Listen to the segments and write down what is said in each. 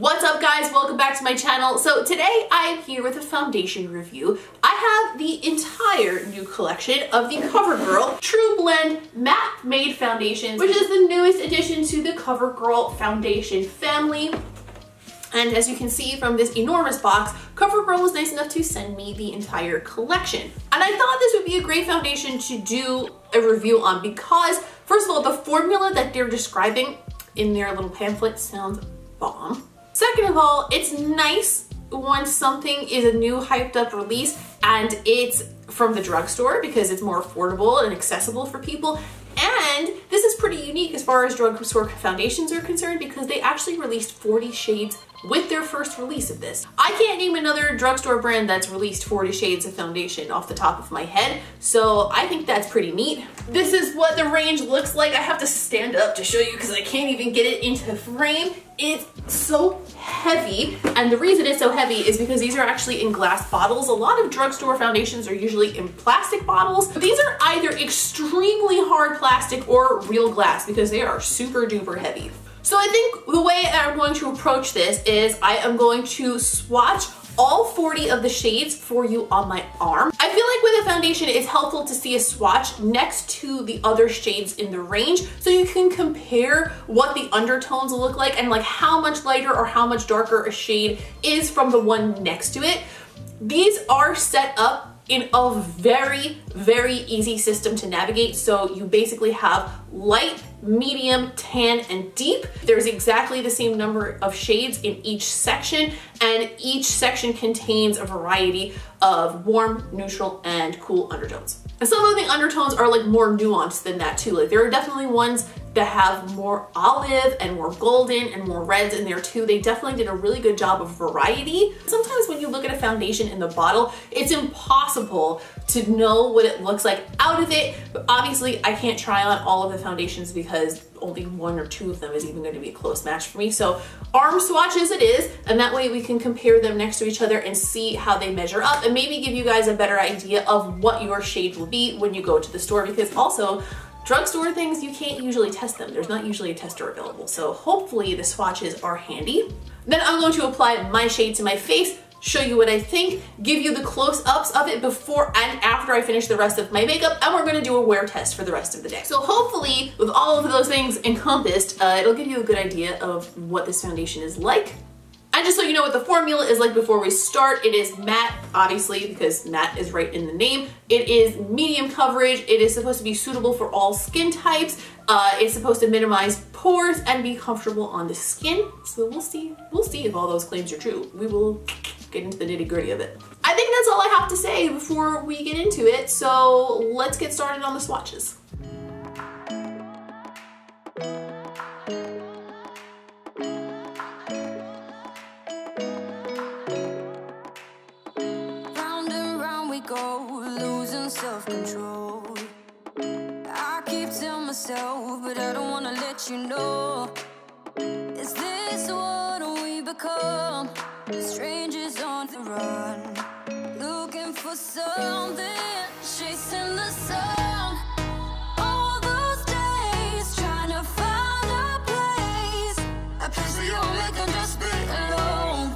What's up guys, welcome back to my channel. So today I am here with a foundation review. I have the entire new collection of the Covergirl TRUBLEND Matte Made Foundation, which is the newest addition to the Covergirl foundation family. And as you can see from this enormous box, Covergirl was nice enough to send me the entire collection. And I thought this would be a great foundation to do a review on because, first of all, the formula that they're describing in their little pamphlet sounds bomb. Second of all, it's nice when something is a new hyped up release and it's from the drugstore because it's more affordable and accessible for people. And this is pretty unique as far as drugstore foundations are concerned because they actually released 40 shades with their first release of this. I can't name another drugstore brand that's released 40 shades of foundation off the top of my head, so I think that's pretty neat. This is what the range looks like. I have to stand up to show you because I can't even get it into frame. It's so heavy, and the reason it's so heavy is because these are actually in glass bottles. A lot of drugstore foundations are usually in plastic bottles, but these are either extremely hard plastic or real glass because they are super duper heavy. So I think the way I'm going to approach this is I am going to swatch all 40 of the shades for you on my arm. I feel like with a foundation, it's helpful to see a swatch next to the other shades in the range so you can compare what the undertones will look like and like how much lighter or how much darker a shade is from the one next to it. These are set up in a very, very easy system to navigate. So you basically have light, medium, tan, and deep. There's exactly the same number of shades in each section, and each section contains a variety of warm, neutral, and cool undertones. And some of the undertones are like more nuanced than that too. Like there are definitely ones that have more olive and more golden and more reds in there too. They definitely did a really good job of variety. Sometimes when you look at a foundation in the bottle, it's impossible to know what it looks like out of it. But obviously I can't try on all of the foundations because only one or two of them is even going to be a close match for me. So arm swatches it is, and that way we can compare them next to each other and see how they measure up and maybe give you guys a better idea of what your shade will be when you go to the store, because also drugstore things, you can't usually test them. There's not usually a tester available. So hopefully the swatches are handy. Then I'm going to apply my shade to my face, show you what I think, give you the close-ups of it before and after I finish the rest of my makeup, and we're gonna do a wear test for the rest of the day. So hopefully with all of those things encompassed, it'll give you a good idea of what this foundation is like. And just so you know what the formula is like before we start, it is matte, obviously, because matte is right in the name. It is medium coverage. It is supposed to be suitable for all skin types. It's supposed to minimize pores and be comfortable on the skin. So we'll see if all those claims are true. We will get into the nitty-gritty of it. I think that's all I have to say before we get into it. So let's get started on the swatches. Self-control. I keep telling myself, but I don't wanna let you know. Is this what we become? Strangers on the run, looking for something, chasing the sun. All those days trying to find a place where you make them just be alone.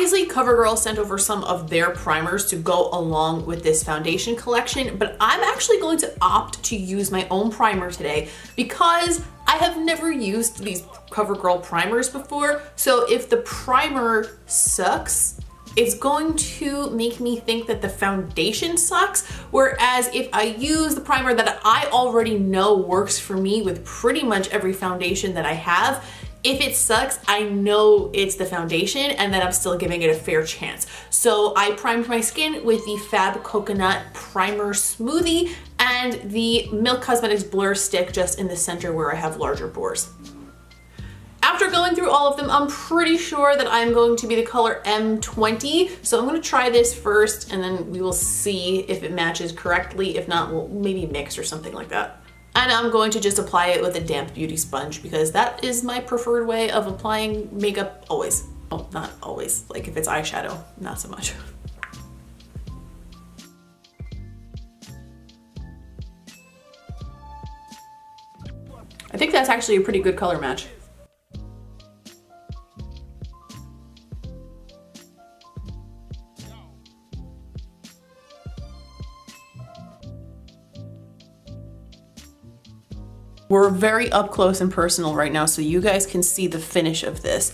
Obviously, CoverGirl sent over some of their primers to go along with this foundation collection, but I'm actually going to opt to use my own primer today because I have never used these CoverGirl primers before. So if the primer sucks, it's going to make me think that the foundation sucks. Whereas if I use the primer that I already know works for me with pretty much every foundation that I have, if it sucks, I know it's the foundation and that I'm still giving it a fair chance. So I primed my skin with the Fab Coconut Primer Smoothie and the Milk Cosmetics Blur Stick just in the center where I have larger pores. After going through all of them, I'm pretty sure that I'm going to be the color M20. So I'm gonna try this first and then we will see if it matches correctly. If not, we'll maybe mix or something like that. And I'm going to just apply it with a damp beauty sponge because that is my preferred way of applying makeup always. Oh, not always, like if it's eyeshadow, not so much. I think that's actually a pretty good color match. We're very up close and personal right now, so you guys can see the finish of this.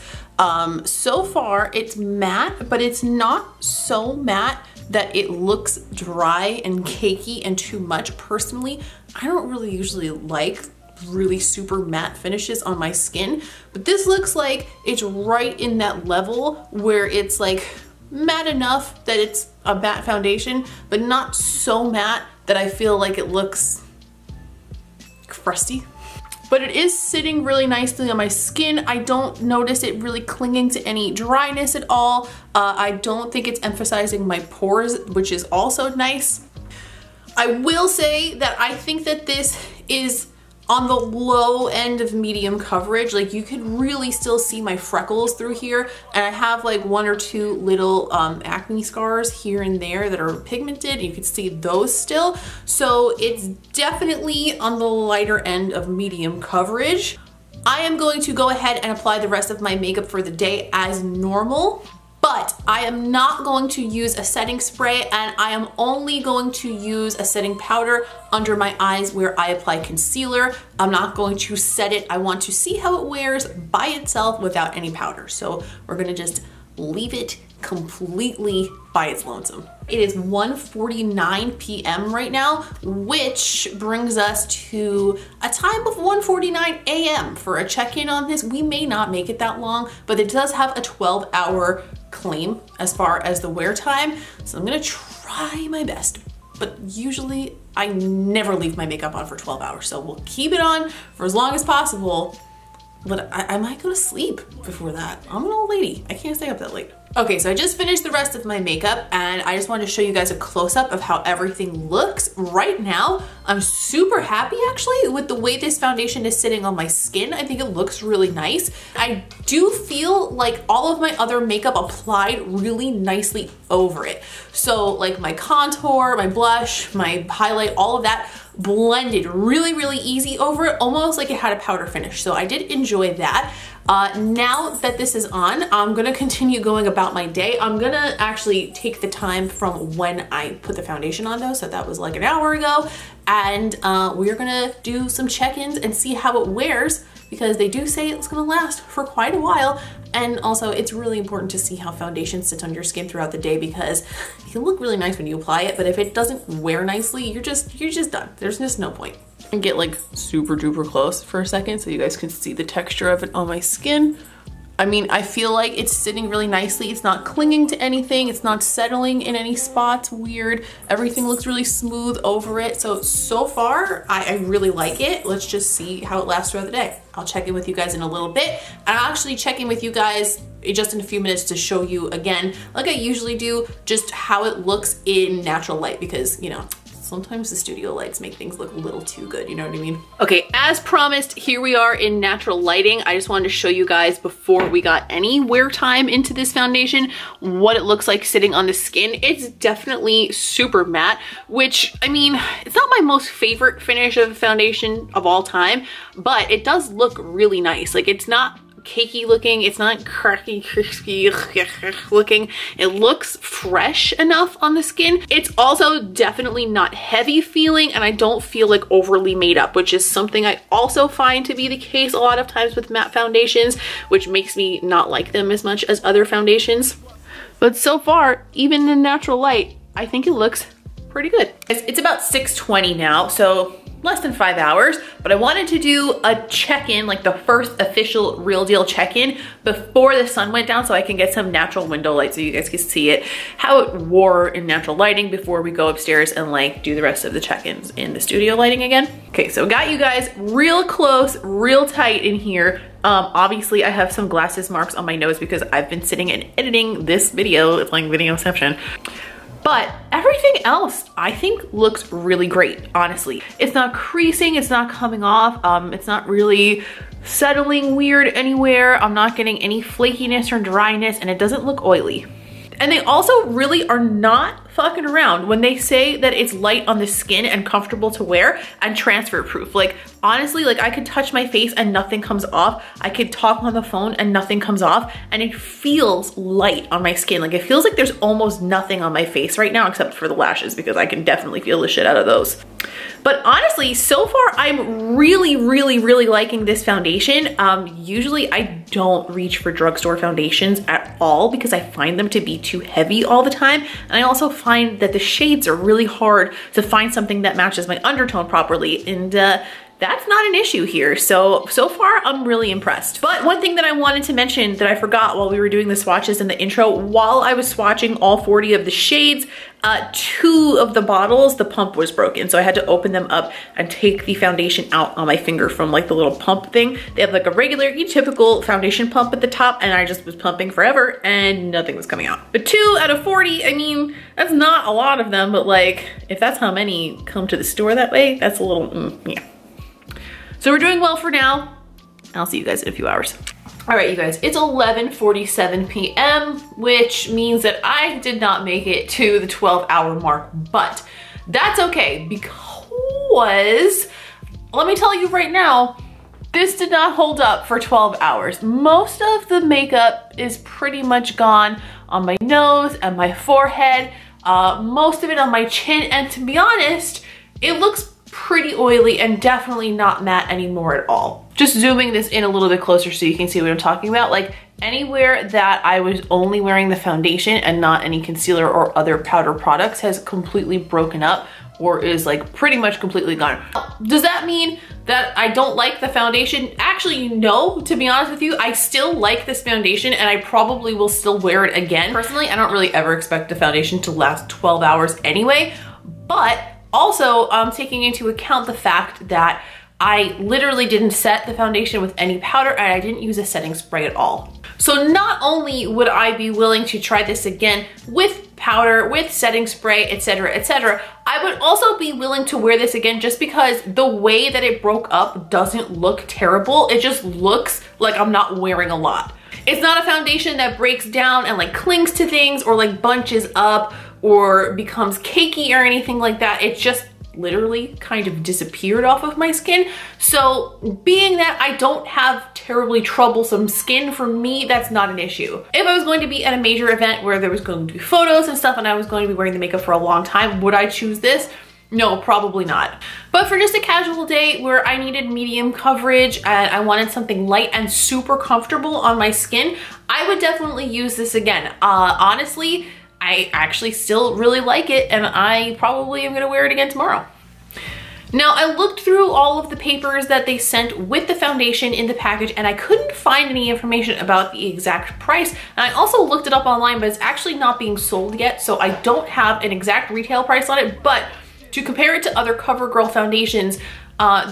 So far, it's matte, but it's not so matte that it looks dry and cakey and too much. Personally, I don't really usually like really super matte finishes on my skin, but this looks like it's right in that level where it's like matte enough that it's a matte foundation, but not so matte that I feel like it looks crusty. But it is sitting really nicely on my skin. I don't notice it really clinging to any dryness at all. I don't think it's emphasizing my pores, which is also nice. I will say that I think that this is on the low end of medium coverage. Like you could really still see my freckles through here, and I have like one or two little acne scars here and there that are pigmented. You can see those still. So it's definitely on the lighter end of medium coverage. I am going to go ahead and apply the rest of my makeup for the day as normal. But I am not going to use a setting spray, and I am only going to use a setting powder under my eyes where I apply concealer. I'm not going to set it. I want to see how it wears by itself without any powder. So we're gonna just leave it completely by its lonesome. It is 1:49 p.m. right now, which brings us to a time of 1:49 a.m. for a check-in on this. We may not make it that long, but it does have a 12-hour claim as far as the wear time. So I'm gonna try my best, but usually I never leave my makeup on for 12 hours. So we'll keep it on for as long as possible, but I might go to sleep before that. I'm an old lady, I can't stay up that late. Okay, so I just finished the rest of my makeup and I just wanted to show you guys a close-up of how everything looks right now. I'm super happy actually with the way this foundation is sitting on my skin. I think it looks really nice. I do feel like all of my other makeup applied really nicely over it. So like my contour, my blush, my highlight, all of that blended really, really easy over it, almost like it had a powder finish. So I did enjoy that. Now that this is on, I'm gonna continue going about my day. I'm gonna actually take the time from when I put the foundation on though, so that was like an hour ago, and we're gonna do some check-ins and see how it wears, because they do say it's gonna last for quite a while. And also it's really important to see how foundation sits on your skin throughout the day, because it can look really nice when you apply it, but if it doesn't wear nicely, you're just done. There's just no point. And get like super duper close for a second so you guys can see the texture of it on my skin. I mean, I feel like it's sitting really nicely. It's not clinging to anything. It's not settling in any spots weird. Everything looks really smooth over it. So far, I really like it. Let's just see how it lasts throughout the day. I'll check in with you guys in a little bit. And I'll actually check in with you guys just in a few minutes to show you again, like I usually do, just how it looks in natural light, because, you know, sometimes the studio lights make things look a little too good, you know what I mean? Okay, as promised, here we are in natural lighting. I just wanted to show you guys before we got any wear time into this foundation, what it looks like sitting on the skin. It's definitely super matte, which, I mean, it's not my most favorite finish of foundation of all time, but it does look really nice. Like, it's not cakey looking. It's not cracky, crispy looking. It looks fresh enough on the skin. It's also definitely not heavy feeling, and I don't feel like overly made up, which is something I also find to be the case a lot of times with matte foundations, which makes me not like them as much as other foundations. But so far, even in natural light, I think it looks pretty good. It's about 6:20 now, so less than 5 hours, but I wanted to do a check-in, like the first official real deal check-in before the sun went down so I can get some natural window light so you guys can see it, how it wore in natural lighting before we go upstairs and like do the rest of the check-ins in the studio lighting again. Okay, so got you guys real close, real tight in here. Obviously I have some glasses marks on my nose because I've been sitting and editing this video. It's like videoception. But everything else I think looks really great, honestly. It's not creasing, it's not coming off, it's not really settling weird anywhere. I'm not getting any flakiness or dryness, and it doesn't look oily. And they also really are not fucking around when they say that it's light on the skin and comfortable to wear and transfer proof. Like honestly, like I could touch my face and nothing comes off. I could talk on the phone and nothing comes off, and it feels light on my skin. Like it feels like there's almost nothing on my face right now except for the lashes, because I can definitely feel the shit out of those. But honestly, so far I'm really liking this foundation. Usually I don't reach for drugstore foundations at all because I find them to be too heavy all the time. And I also find that the shades are really hard to find something that matches my undertone properly. And that's not an issue here. So far I'm really impressed. But one thing that I wanted to mention that I forgot while we were doing the swatches in the intro, while I was swatching all 40 of the shades, 2 of the bottles, the pump was broken. So I had to open them up and take the foundation out on my finger from like the little pump thing. They have like a regular, typical foundation pump at the top, and I just was pumping forever and nothing was coming out. But 2 out of 40, I mean, that's not a lot of them, but like, if that's how many come to the store that way, that's a little, yeah. So we're doing well for now. I'll see you guys in a few hours. All right, you guys, it's 11:47 p.m., which means that I did not make it to the 12-hour mark, but that's okay because let me tell you right now, this did not hold up for 12 hours. Most of the makeup is pretty much gone on my nose and my forehead, most of it on my chin, and to be honest, it looks pretty oily and definitely not matte anymore at all. Just zooming this in a little bit closer so you can see what I'm talking about, like anywhere that I was only wearing the foundation and not any concealer or other powder products has completely broken up or is like pretty much completely gone. Does that mean that I don't like the foundation? Actually, no, to be honest with you, I still like this foundation and I probably will still wear it again. Personally, I don't really ever expect the foundation to last 12 hours anyway, but also, taking into account the fact that I literally didn't set the foundation with any powder and I didn't use a setting spray at all. So not only would I be willing to try this again with powder, with setting spray, etc., etc., I would also be willing to wear this again just because the way that it broke up doesn't look terrible. It just looks like I'm not wearing a lot. It's not a foundation that breaks down and like clings to things or like bunches up or becomes cakey or anything like that. It just literally kind of disappeared off of my skin. So being that I don't have terribly troublesome skin, for me, that's not an issue. If I was going to be at a major event where there was going to be photos and stuff and I was going to be wearing the makeup for a long time, would I choose this? No, probably not. But for just a casual day where I needed medium coverage and I wanted something light and super comfortable on my skin, I would definitely use this again. Honestly, I actually still really like it and I probably am gonna wear it again tomorrow. Now, I looked through all of the papers that they sent with the foundation in the package and I couldn't find any information about the exact price. And I also looked it up online, but it's actually not being sold yet, so I don't have an exact retail price on it. But to compare it to other CoverGirl foundations,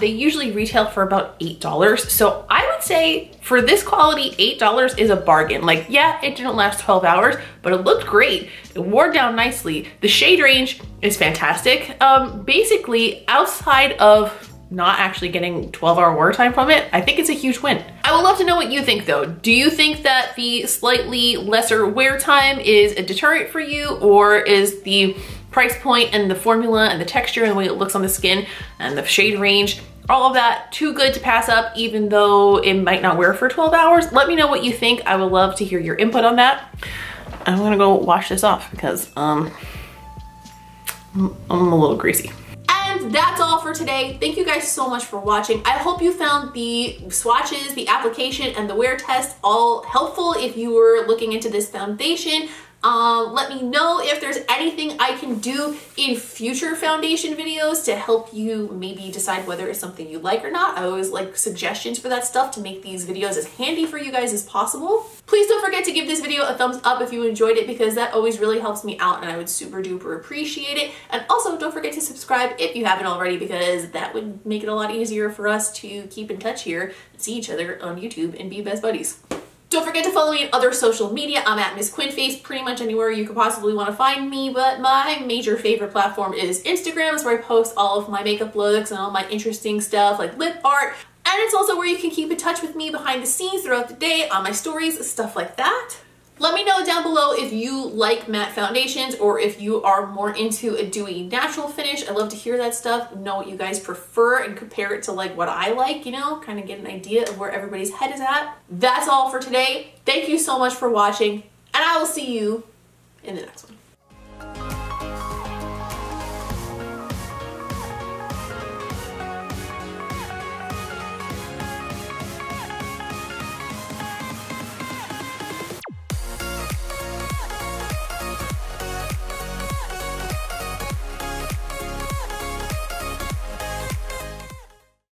they usually retail for about $8. So I would say for this quality, $8 is a bargain. Like, yeah, it didn't last 12 hours, but it looked great. It wore down nicely. The shade range is fantastic. Basically, outside of not actually getting 12-hour wear time from it, I think it's a huge win. I would love to know what you think though. Do you think that the slightly lesser wear time is a deterrent for you, or is the price point and the formula and the texture and the way it looks on the skin and the shade range all of that too good to pass up, even though it might not wear for 12 hours. Let me know what you think. I would love to hear your input on that. I'm gonna go wash this off because I'm a little greasy. And that's all for today. Thank you guys so much for watching. I hope you found the swatches, the application, and the wear test all helpful if you were looking into this foundation. Let me know if there's anything I can do in future foundation videos to help you maybe decide whether it's something you like or not. I always like suggestions for that stuff to make these videos as handy for you guys as possible. Please don't forget to give this video a thumbs up if you enjoyed it, because that always really helps me out and I would super duper appreciate it. And also don't forget to subscribe if you haven't already, because that would make it a lot easier for us to keep in touch here and see each other on YouTube and be best buddies. Don't forget to follow me on other social media. I'm at Miss Quinface pretty much anywhere you could possibly want to find me, but my major favorite platform is Instagram. It's where I post all of my makeup looks and all my interesting stuff like lip art. And it's also where you can keep in touch with me behind the scenes throughout the day on my stories, stuff like that. Let me know down below if you like matte foundations or if you are more into a dewy natural finish. I love to hear that stuff, know what you guys prefer and compare it to like what I like, you know, kind of get an idea of where everybody's head is at. That's all for today. Thank you so much for watching, and I will see you in the next one.